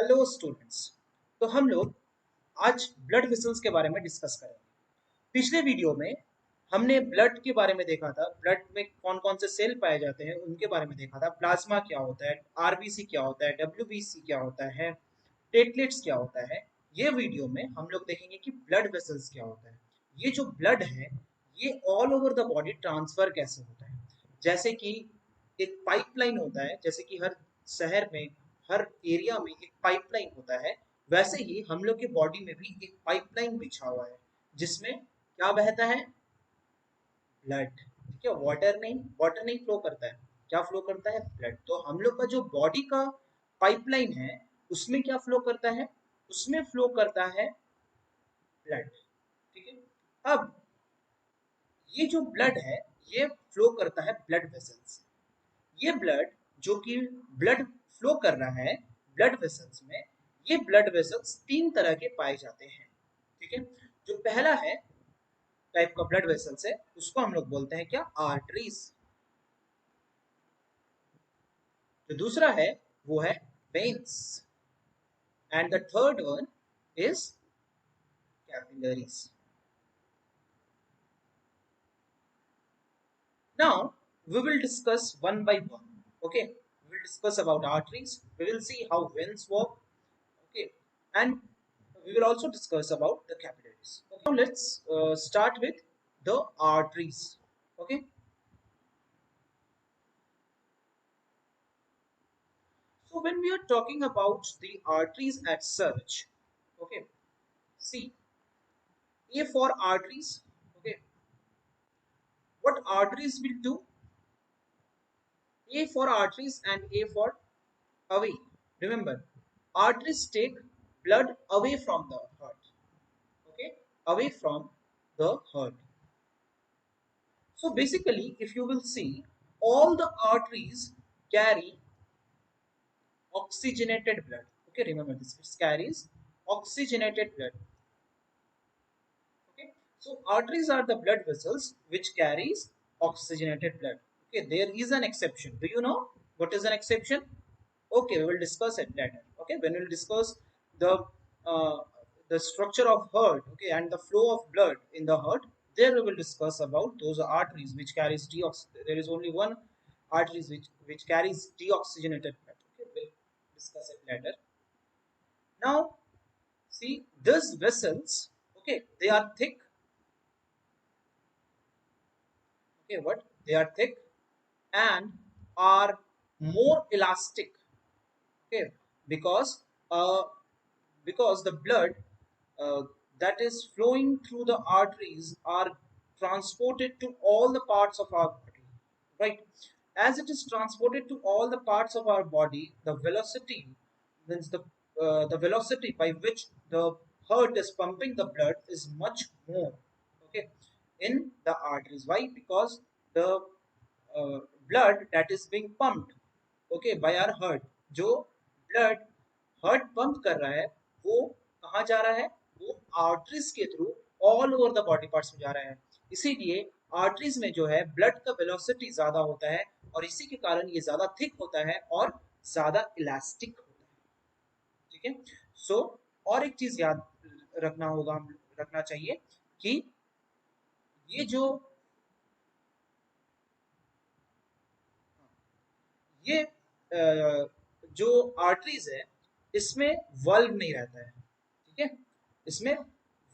Hello students. तो हम लोग आज ब्लड वेसल्स के बारे में डिस्कस करेंगे। पिछले वीडियो में हमने ब्लड के बारे में देखा था, ब्लड में कौन कौन से सेल पाए जाते हैं उनके बारे में देखा था। प्लाज्मा क्या होता है, आरबीसी क्या होता है, डब्ल्यूबीसी क्या होता है, प्लेटलेट्स क्या होता है। ये वीडियो में हम लोग देखेंगे कि ब्लड वेसल्स क्या होता है। ये जो ब्लड है ये all over the body transfer कैसे होता है। जैसे कि एक पाइपलाइन होता है, जैसे कि हर शहर में, हर एरिया में एक पाइपलाइन होता है, वैसे ही हम लोग के बॉडी में भी एक पाइपलाइन बिछा हुआ है जिसमें क्या बहता है, ब्लड। ठीक है, वाटर नहीं फ्लो करता है, क्या फ्लो करता है, ब्लड। तो हम लोग का जो बॉडी का पाइपलाइन है उसमें क्या फ्लो करता है, उसमें फ्लो करता है ब्लड। ठीक है, अब ये जो ब्लड है ये फ्लो करता है ब्लड वेसल्स। ये ब्लड जो कि ब्लड फ्लो कर रहा है ब्लड वेसल्स में, ये ब्लड वेसल्स तीन तरह के पाए जाते हैं। ठीक है, जो पहला है टाइप का ब्लड वेसल्स है उसको हम लोग बोलते हैं क्या, आर्टरीज। जो दूसरा है वो है veins, and the third one is capillaries. Now we will discuss one by one. Okay, we will discuss about arteries. We will see how veins work. Okay, and we will also discuss about the capillaries. Okay. Now let's start with the arteries. Okay, so when we are talking about the arteries as such, okay, see, A for arteries. Okay, what arteries will do? A for arteries and A for away. Remember, arteries take blood away from the heart. Okay, away from the heart. So basically, if you will see, all the arteries carry oxygenated blood. Okay, remember this, it carries oxygenated blood. Okay, so arteries are the blood vessels which carries oxygenated blood. Okay, there is an exception. Do you know what is an exception? Okay, we will discuss it later. Okay, when we will discuss the uh, the structure of heart, okay, and the flow of blood in the heart, there we will discuss about those arteries which carries deox. There is only one arteries which carries deoxygenated blood. Okay, we'll discuss it later. Now, see these vessels. Okay, they are thick. Okay, what they are thick and are more elastic. Okay, because uh, because the blood uh, that is flowing through the arteries are transported to all the parts of our body, right? As it is transported to all the parts of our body, the velocity means the velocity by which the heart is pumping the blood is much more, okay, in the arteries. Why? Because the uh, blood that is being pumped, okay, by our heart, जो blood heart pump कर रहा है वो कहाँ जा रहा है, वो आर्टरीज के through all over the body parts में जा रहा है। इसीलिए आर्टरीज में जो है ब्लड का वेलोसिटी ज्यादा होता है और इसी के कारण ये ज्यादा थिक होता है और ज्यादा इलास्टिक होता है। ठीक है, सो और एक चीज याद रखना होगा, हम रखना चाहिए कि ये जो ये जो आर्टरीज है इसमें वल्व नहीं रहता है। ठीक है, इसमें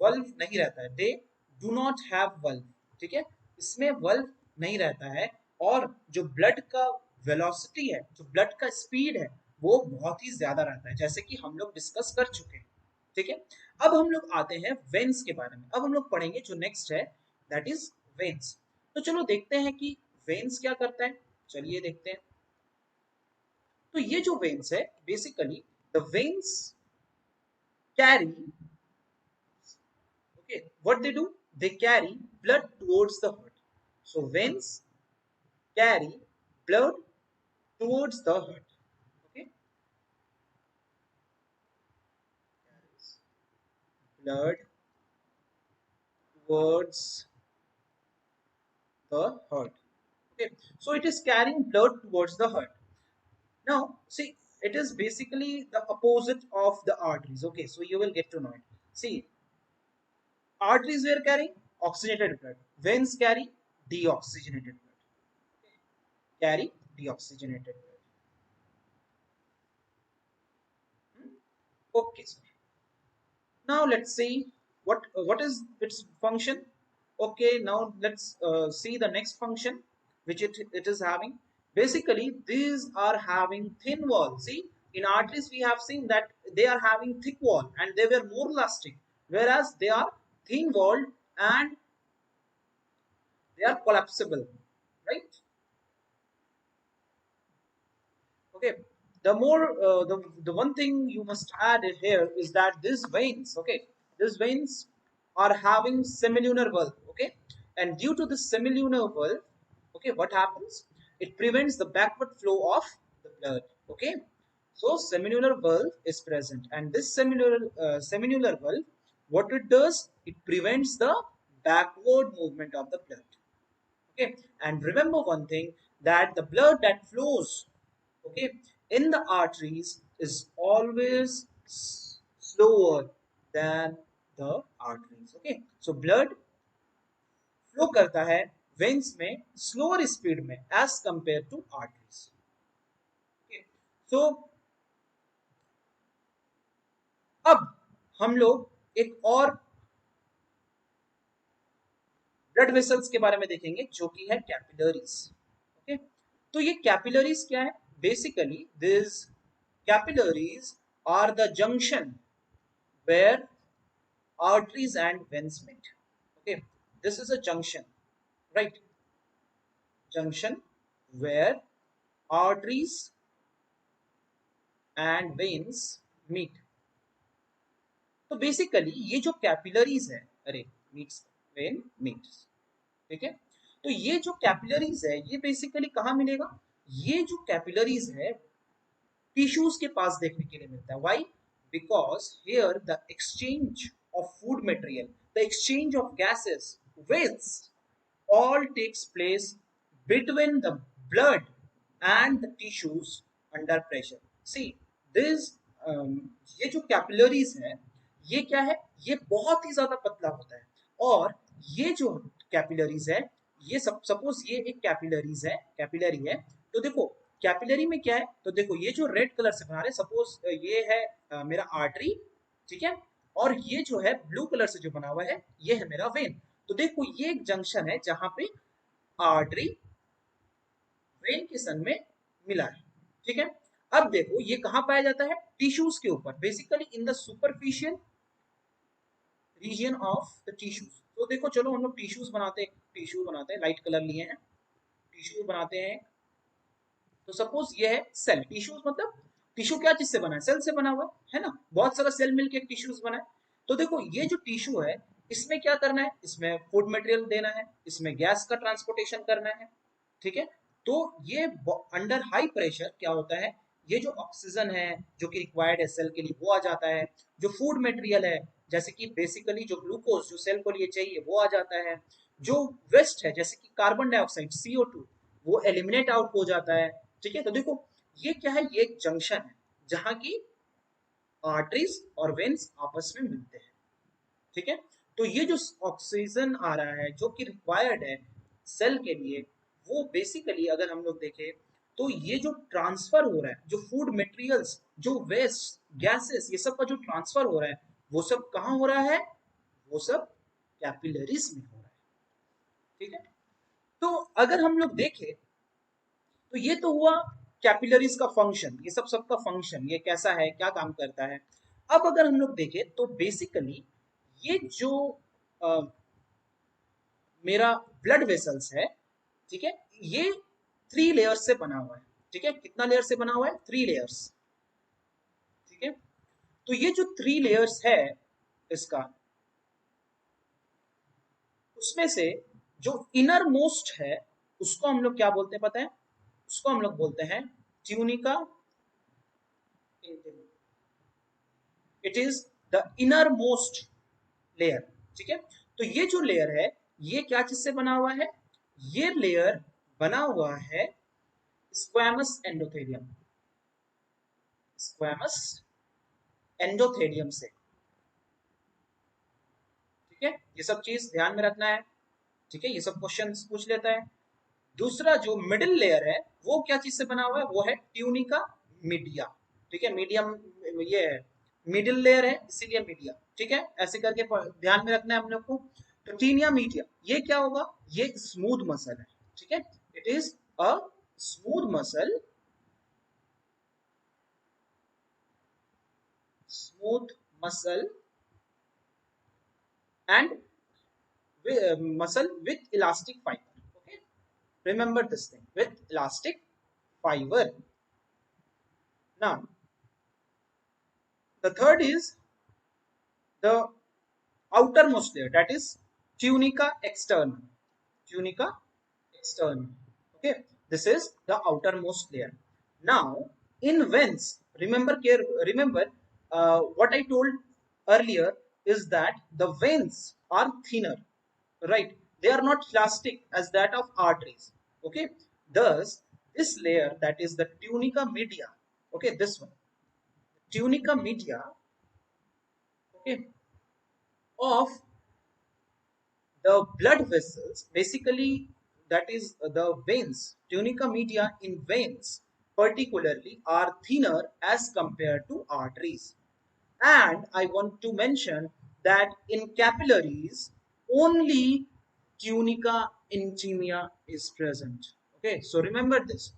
वल्व नहीं रहता है, they do not have valve. ठीक है, इसमें वल्व नहीं रहता है और जो ब्लड का वेलोसिटी है, जो ब्लड का स्पीड है, वो बहुत ही ज्यादा रहता है, जैसे कि हम लोग डिस्कस कर चुके हैं। ठीक है, अब हम लोग आते हैं वेन्स के बारे में। अब हम लोग पढ़ेंगे जो नेक्स्ट है, दैट इज वेन्स। तो चलो देखते हैं कि वेन्स क्या करता है। चलिए देखते हैं। तो ये जो वेन्स है, basically the veins carry, okay, what they do, they carry blood towards the heart. So veins carry blood towards the heart. Okay, blood towards the heart. Okay, so it is carrying blood towards the heart. Now see, it is basically the opposite of the arteries. Okay, so you will get to know it. See, arteries were carrying oxygenated blood, veins deoxygenated blood carry deoxygenated blood. Okay, so now let's see what is its function. Okay, now let's see the next function which it is having. Basically, these are having thin wall. See, in arteries we have seen that they are having thick wall and they were more elastic, whereas they are thin walled and they are collapsible, right? Okay, the more the one thing you must add here is that these veins, okay, these veins are having semilunar valve. Okay, and due to the semilunar valve, okay, what happens, it prevents the backward flow of the blood. Okay, so semilunar valve is present, and this semilunar valve, what it does, it prevents the backward movement of the blood. Okay, and remember one thing, that the blood that flows, okay, in the arteries is always slower than the arteries. Okay, so blood flow करता है veins में slower speed में as compare to arteries. सो अब हम लोग एक और blood vessels के बारे में देखेंगे जो कि है कैपिलरीज. ओके, तो ये कैपिलरीज क्या है? Basically this capillaries are the junction where arteries and veins meet. Okay, this is a junction, right? Junction where arteries and veins meet. तो बेसिकली ये जो कैपिलरीज है, अरे मीट्स वेन मीट्स, ठीक है, तो ये जो कैपिलरीज है ये बेसिकली कहाँ मिलेगा? ये जो कैपिलरीज है टिश्यूज के पास देखने के लिए मिलता है. Why? Because here the exchange of food material, the exchange of gases, waste, all takes place between the blood and the tissues under pressure. See, this ये जो कैपिलरीज है ये क्या है? ये बहुत ही ज्यादा पतला होता है. और ये जो कैपिलरीज है, ये सपोज ये एक कैपिलरीज है, कैपिलरी है, तो देखो कैपिलरी में क्या है, तो देखो ये जो रेड कलर से बना रहे, सपोज ये है मेरा आर्टरी, ठीक है, और ये जो है ब्लू कलर से जो बना हुआ है ये है मेरा वेन. तो देखो ये एक जंक्शन है जहां पे आर्टरी वेन के संग में मिला है. ठीक है, अब देखो ये कहां पाया जाता है? टिश्यूज के ऊपर, basically in the superficial region of the tissues. तो देखो चलो हम लोग टिश्यूज बनाते हैं, टिश्यू बनाते हैं, लाइट कलर लिए हैं, टिश्यू बनाते हैं. तो सपोज ये है सेल. टिश्यूज मतलब टिश्यू क्या चीज से बना है? सेल से बना हुआ है ना, बहुत सारा सेल मिलके एक टिश्यूज बना है. तो देखो ये जो टिश्यू है इसमें क्या करना है? इसमें फूड मटेरियल देना है, इसमें गैस का ट्रांसपोर्टेशन करना है. ठीक है, तो ये अंडर हाई प्रेशर क्या होता है, ये जो ऑक्सीजन है जो कि रिक्वायर्ड है सेल के लिए वो आ जाता है, जो फूड मटेरियल है जैसे कि बेसिकली जो ग्लूकोज जो सेल को लिए चाहिए वो आ जाता है, जो वेस्ट है जैसे कि कार्बन डाइऑक्साइड CO2 वो एलिमिनेट आउट हो जाता है. ठीक है, तो देखो ये क्या है, ये एक जंक्शन है जहां की आर्टरीज और वेन्स आपस में मिलते हैं. ठीक है, तो ये जो ऑक्सीजन आ रहा है जो कि रिक्वायर्ड है सेल के लिए, वो बेसिकली अगर हम लोग देखें तो ये जो ट्रांसफर हो रहा है, जो फूड मटेरियल्स, जो वेस्ट गैसेस, ये सब का जो ट्रांसफर हो रहा है वो सब कहाँ हो रहा है? वो सब कैपिलरीज में हो रहा है. ठीक है, तो अगर हम लोग देखें तो ये तो हुआ कैपिलरीज का फंक्शन, ये सब सबका फंक्शन, ये कैसा है, क्या काम करता है. अब अगर हम लोग देखें तो बेसिकली ये जो मेरा ब्लड वेसल्स है, ठीक है, ये 3 लेयर्स से बना हुआ है. ठीक है, कितना लेयर से बना हुआ है? 3 लेयर्स. ठीक है, तो ये जो 3 लेयर्स है इसका, उसमें से जो इनर मोस्ट है उसको हम लोग क्या बोलते हैं पता है? उसको हम लोग बोलते हैं tunica intima. It is the inner most layer. ठीक है, तो ये जो लेयर है ये क्या चीज से बना हुआ है? ये लेयर बना हुआ है स्क्वैमस एंडोथेलियम. स्क्वैमस एंडोथेलियम से। ठीक है, ये सब चीज ध्यान में रखना है। ठीक है, ये सब क्वेश्चन पूछ लेता है। दूसरा जो मिडिल लेयर है वो क्या चीज से बना हुआ है, वो है ट्यूनिका मीडिया। ठीक है, मीडियम ये है, मिडिल लेयर है इसीलिए मीडिया। ठीक है, ऐसे करके ध्यान में रखना है हम लोग को। तो टीनिया मीडिया ये क्या होगा, ये स्मूथ मसल है। ठीक है, it is a smooth muscle, smooth muscle and muscle with elastic fiber. Okay, remember this thing, with elastic fiber. Now the third is the outermost layer, that is tunica externa. Tunica externa. Okay, this is the outermost layer. Now in veins, remember what I told earlier is that the veins are thinner, right? They are not elastic as that of arteries. Okay, thus this layer, that is the tunica media, okay, this one, tunica media, okay, of the blood vessels, basically that is the veins, tunica media in veins particularly are thinner as compared to arteries. And I want to mention that in capillaries only tunica intima is present. Okay, so remember this.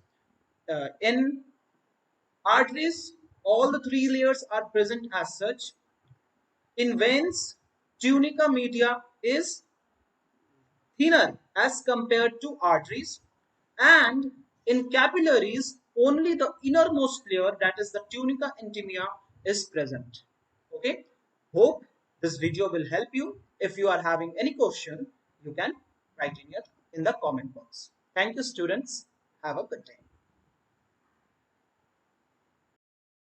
In arteries, all the three layers are present as such. In veins, tunica media is thinner as compared to arteries, and in capillaries only the innermost layer, that is the tunica intima, is present. Okay, hope this video will help you. If you are having any question, you can write in the comment box. Thank you, students. Have a good day.